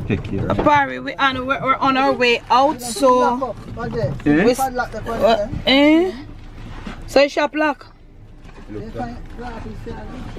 take care. Barry, we're on our way out, so. So you shop lock?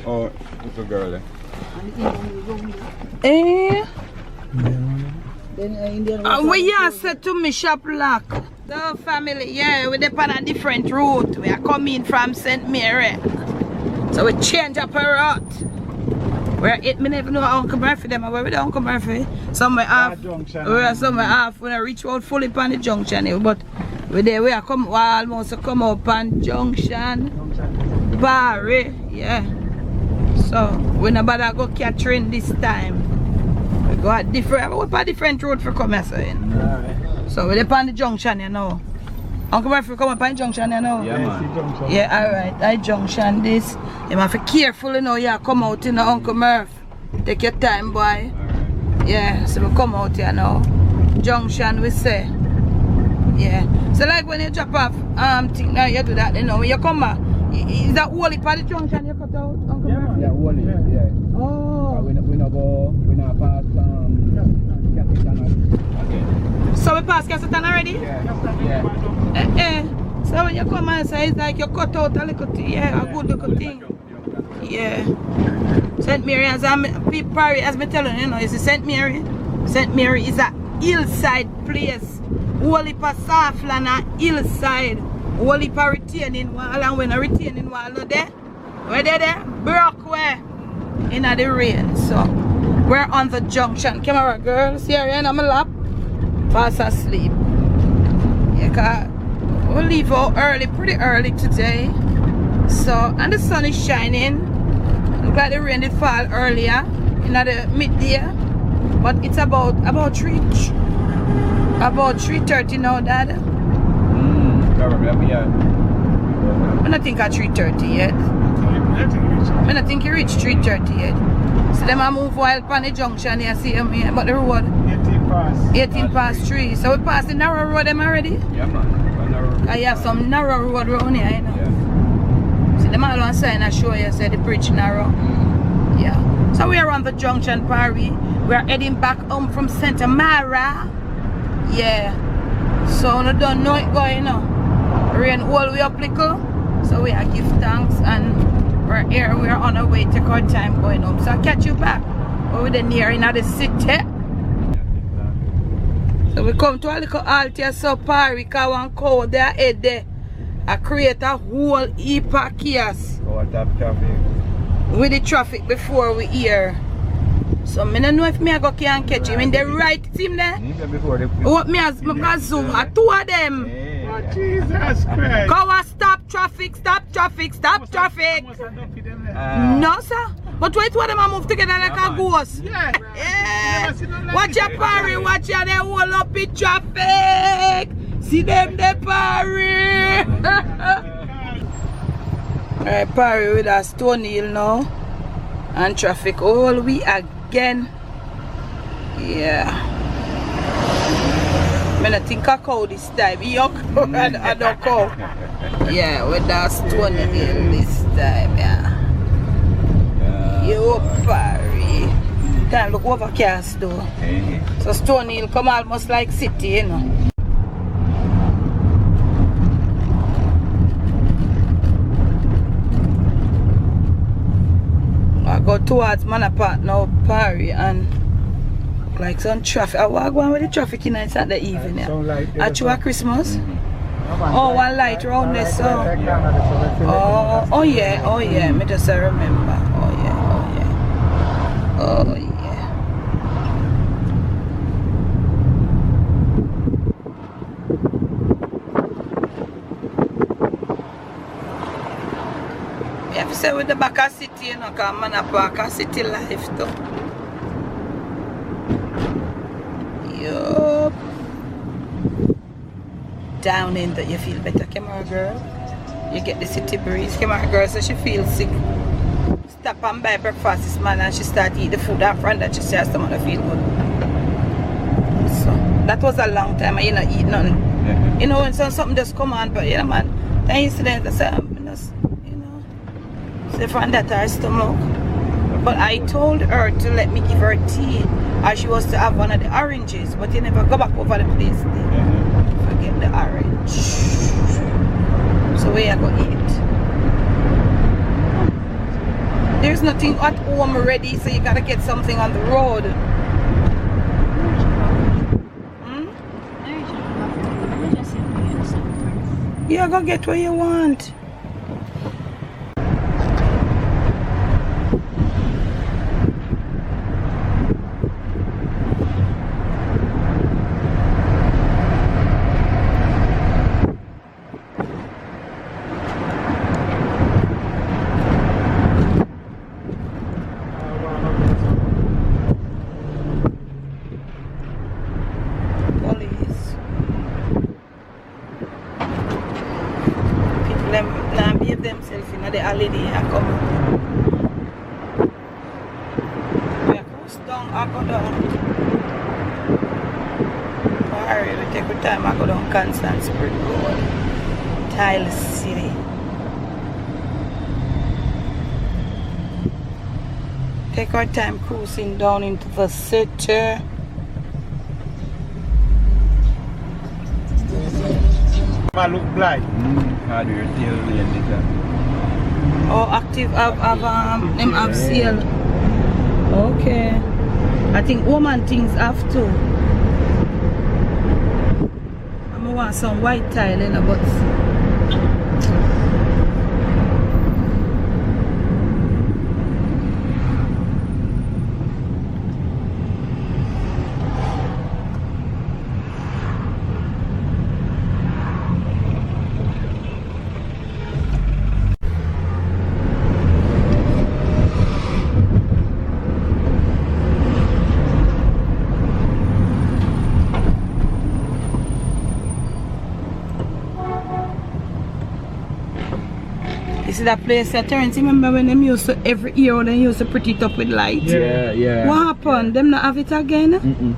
Oh, little girl. We are said to me shop lock. The family, yeah, we're on a different route. We are coming from St. Mary. So we change up our route. We're 8 minutes know Uncle Murphy them where we Uncle Murphy. Somewhere off. We're somewhere off when I reach out fully upon the junction. But we there we are come almost come up on junction. Barry, yeah. So we not bother go catering this time. We go at different road for coming so we're up on the junction, you know. Uncle Murphy come up on the junction, you know. Yeah, man. Yeah, alright. That junction this. You have to be careful, you know. Yeah, come out, you know, Uncle Murphy. Take your time, boy. Yeah, so we come out here now. Junction, we say. Yeah. So like when you drop off, thing now you do that, you know. When you come back, is that only part of the junction you cut out, Uncle Murphy? Yeah, only. Yeah. Oh. We not pass So we pass Cassitan already? Yeah. So when you come and say it's like you cut out a little thing, yeah, a good little thing. Yeah. St. Mary, as Parry has been telling you, know, is St. Mary. St. Mary is a hillside place. Holy pa soft land a hillside. Holy pa retaining wall, and when a retaining wall no there, where they there? Broke where? In the rain. So we're on the junction. Camera girls, here in my lap. Fast asleep. Yeah, cause we'll leave out early, pretty early today. So, and the sun is shining. Look like the rain did fall earlier, in the midday. But it's about 3:30 now, Dad. I don't think at 3:30 yet. I don't think you reach 3:30 yet. So them I move while on the junction here, see them here, but the road 18 past 3. So we passed the narrow road them already? Yeah, man. I have some narrow road around here, you know. Yeah. See them all on sign I show you, say the bridge narrow. Yeah. So we are on the junction, Parry. We are heading back home from Santa Mara. Yeah. So I don't know it going now. Rain all way up little. So we are give thanks and we're here, we are on our way, take our time going home. So I'll catch you back over there near in the city. So we come to a little halt here, so Parry, because one cow there head there. I create a whole heap of chaos with the traffic before we here. So I don't know if I can catch him in the right team there. What me as my zoom at 2 of them. Oh, Jesus Christ. Cow stop traffic, stop traffic, stop traffic. No sir. But wait for them I move together like a ghost. Yeah. Yeah. Watch your Parry, watch your they hold up in traffic. See them the Parry. Alright, Parry with a Stone Hill now. And traffic all we again. Yeah. I think I cow this time. I don't cow. Yeah, with that Stone Hill this time, yeah. Yo, Parry. Time look overcast though. So Stone Hill come almost like city, you know. I go towards Manapart now, Parry, and like some traffic. I walk one with the traffic in it's at the evening. Yeah. Actual Christmas. Oh, one light round there, so. Oh yeah, me just remember. Oh yeah. You have to say with the back of city, you know, because man a back of city life too. Yup. Down in that you feel better, camera girl. You get the city breeze, camera girl, so she feels sick. Stop and buy breakfast this man and she start eat the food up front and she says someone feel good. So that was a long time and you not eat nothing. You know when something just come on, but you know man, the incident I say, you know, say from that our stomach. But I told her to let me give her tea as she was to have one of the oranges, but you never go back over the place there. Forget the orange. So where I go eat? There's nothing at home already, so you gotta get something on the road. Yeah, go get what you want. The holiday and come we are close down, I go down. Alright, we take our time, I go down Constant Spring Road, Tile City. Take our time cruising down into the city. What look like? How do you deal with it? Oh, active them have sale. Okay. I think woman things have to. I'm gonna want some white tile in a but that place that Terrence, remember when them used to every year they used to pretty it up with light? Yeah. What happened? Them not have it again?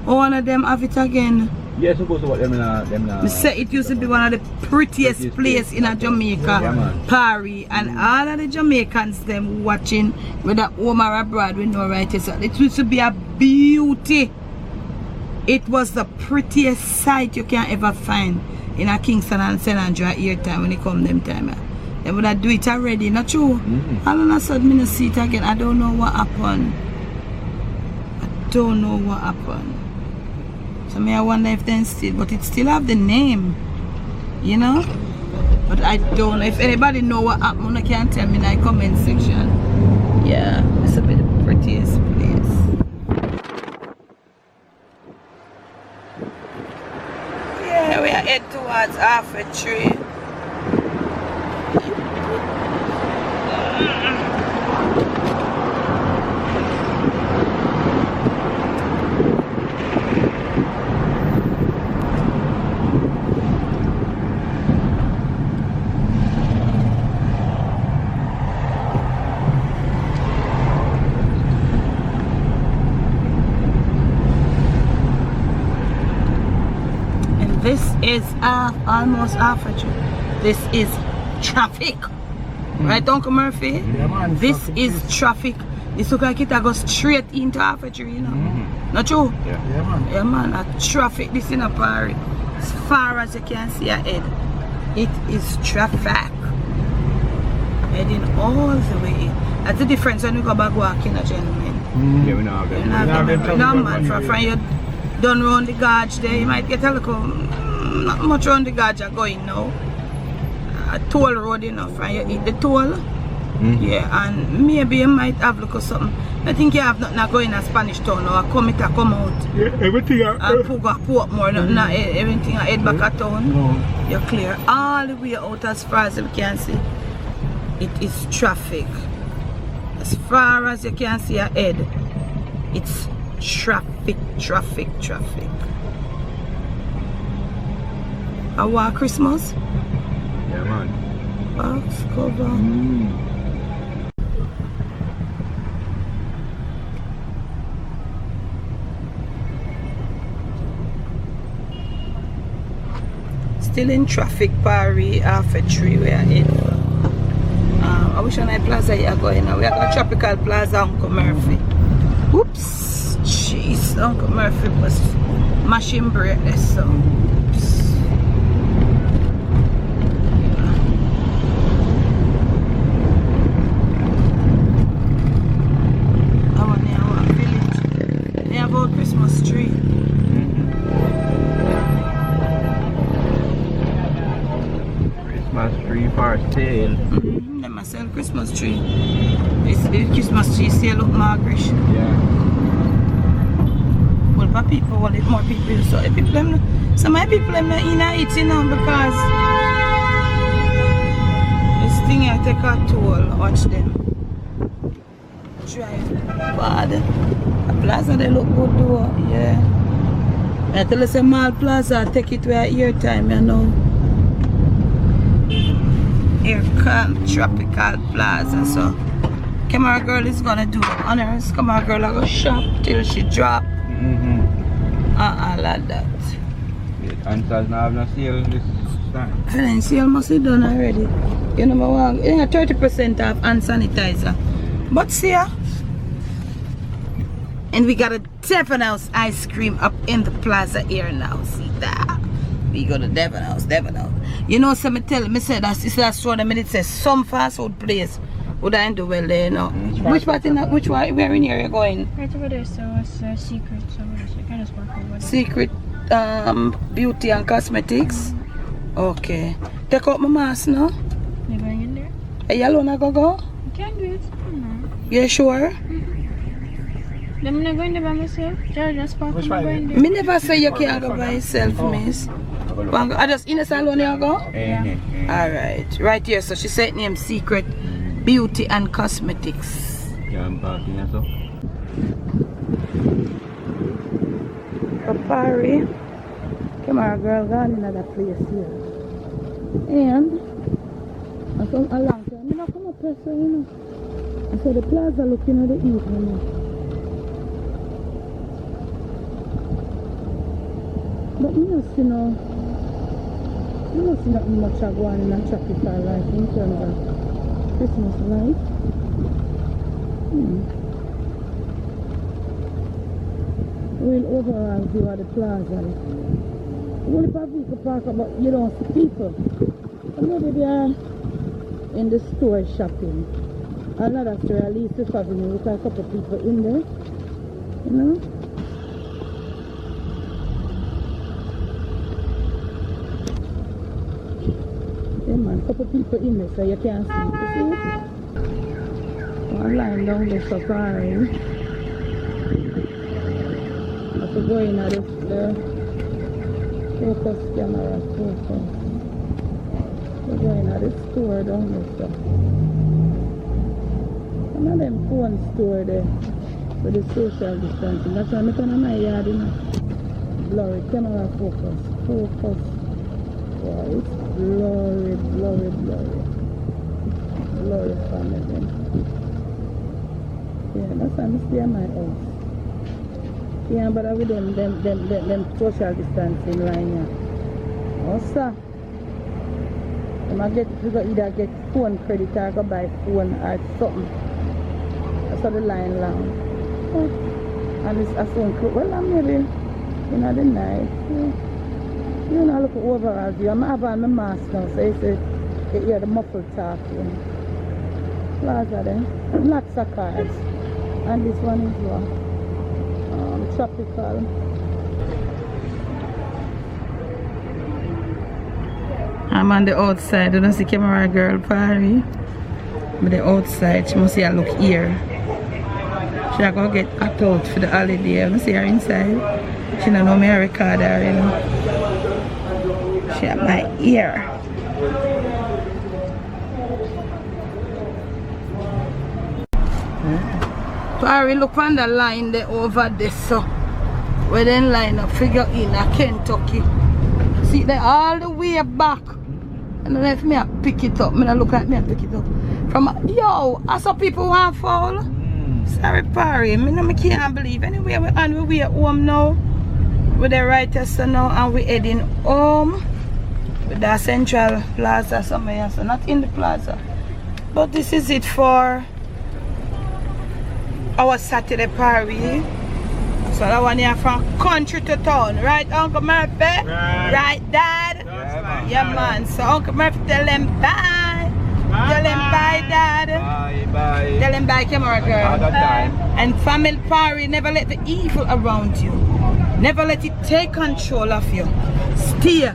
Or one of them have it again? Yeah, supposed to what them now. Say it used to be one of the prettiest place in a Jamaica, Paris, and all of the Jamaicans them watching whether home or abroad we know right. It used to be a beauty. It was the prettiest sight you can ever find in a Kingston and St. Andrew at year time when it come them time. They would have do it already, not true? All of a sudden, I don't see it again. I don't know what happened. I don't know what happened. So I wonder if they still, but it still have the name, you know? But I don't know. If anybody know what happened, I can tell me in the comment section. Yeah, it's a bit the prettiest place. Yeah, we are head towards half a tree. This is almost half a tree. This is traffic. Right, Uncle Murphy? Yeah, man, this is traffic. This look like it goes straight into half a tree, you know? Not true? Yeah, man. Yeah, man. A traffic. This in a Paris. As far as you can see ahead, it is traffic. Heading all the way. That's the difference when we go back walking, gentlemen. Yeah, we know how No, man. From you done round the gorge there, you might get a little, not much round the gorge are going now. A toll road enough, and you eat the toll. Yeah, and maybe you might have look or something. I think you have nothing going in Spanish town or come out. Yeah, everything and Port more, not everything I head back at town. No. You're clear all the way out as far as you can see. It is traffic. As far as you can see ahead, it's traffic. Our Christmas? Yeah, man. Box cover. Still in traffic, Paris, half a tree we are in. I which one I plaza you are going now? We are going Tropical Plaza, Uncle Murphy. Oops. Jeez, Uncle Murphy was mashing break this so. Oops. I want to village. They have a Christmas tree. Christmas tree for sale. They must sell Christmas tree. It's the Christmas tree sale up Margaret. Yeah. Well, for people, well, if more people, so if people, some of my people are not eating now because this thing I take a toll. Watch them. Drive bad. A plaza they look good though, yeah. I tell us a mall plaza, take it where ear time, you know. Here come Tropical Plaza, so camera girl is gonna do the honors. Camera girl I go shop till she drop. And all of that. Answers now have no sale this time. And sale must be done already. You know what? 30% off hand sanitizer. But see ya. And we got a Devon House ice cream up in the plaza here now. See that? We go to Devon House. You know, so me tell me say that's that store the minute says some fast food place would I do well there, you know. Which part in that, which one where in here you're going? Right over there, so it's secret, so you can just walk over there. Secret beauty and cosmetics. Okay. Take out my mask now. You going in there? Are you alone go? You can do it. You sure? I'm not going there by myself. Just park Which and way? going there. Me never say you can't go by yourself, miss. I just in the salon you go? Yeah. Alright. Right here, so she said name Secret Beauty and Cosmetics. Yeah, I'm parking here, so. Safari. Camera girl gone in another place here. And I come along to I'm not come up here, so you know. I saw the plaza looking at the evening. But you know, not much of one in a tropical life in terms of Christmas life. Real overall view of the plaza. Only people park up, but you don't see people. And maybe they are in the store shopping. Another store, at least if having look at a couple of people in there. You know? Yeah, man, couple people in there so you can't see. You see? One line down the safari. I have to go in at the focus camera. Focus. We're going at the store down there. So. One of them phone store there with the social distancing. That's why I'm going to my yard in blurry camera focus. Focus. Wow, it's blurry family. Yeah, that's why I'm stay at my house. Yeah, but with them social distancing line here. Also, you go either get phone credit or go buy phone or something. That's how the line long. Oh, and it's a phone close. Well, I'm maybe the night. Yeah. You know, look overall view. I'm having my mask now, so you hear the muffled talking. Plaza there. Lots of cars. And this one is what? Tropical. I'm on the outside. You don't see camera girl party. But the outside, she must see her look here. She are gonna get cut out for the holiday. I see her inside. She don't know me record her, you know. She at my ear. Parry, look on the line there over there, so where then line up figure in a Kentucky. See they all the way back. And then if me I pick it up, me I look at me I pick it up. From yo, I saw people want to fall. Sorry Parry, me can't believe. Anyway, we're on the way home now. With the writers now and we're heading home with the Central Plaza somewhere, so not in the plaza. But this is it for our Saturday party. So that one here from country to town, right, Uncle Murphy? Right, Dad? Yeah, man. So Uncle Murphy, tell them bye. Tell them bye, Dad. Bye. Tell them bye, camera girl. Other time. And family party, never let the evil around you. Never let it take control of you. Stay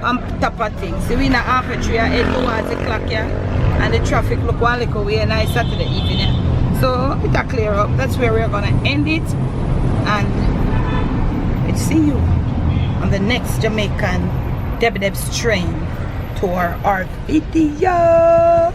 on top of things. See, we in a half a tree, I head towards the clock here. And the traffic look one little way, nice Saturday evening. Yeah. So it'll clear up. That's where we're gonna end it. And we'll see you on the next Jamaican Deb Deb's train tour or video.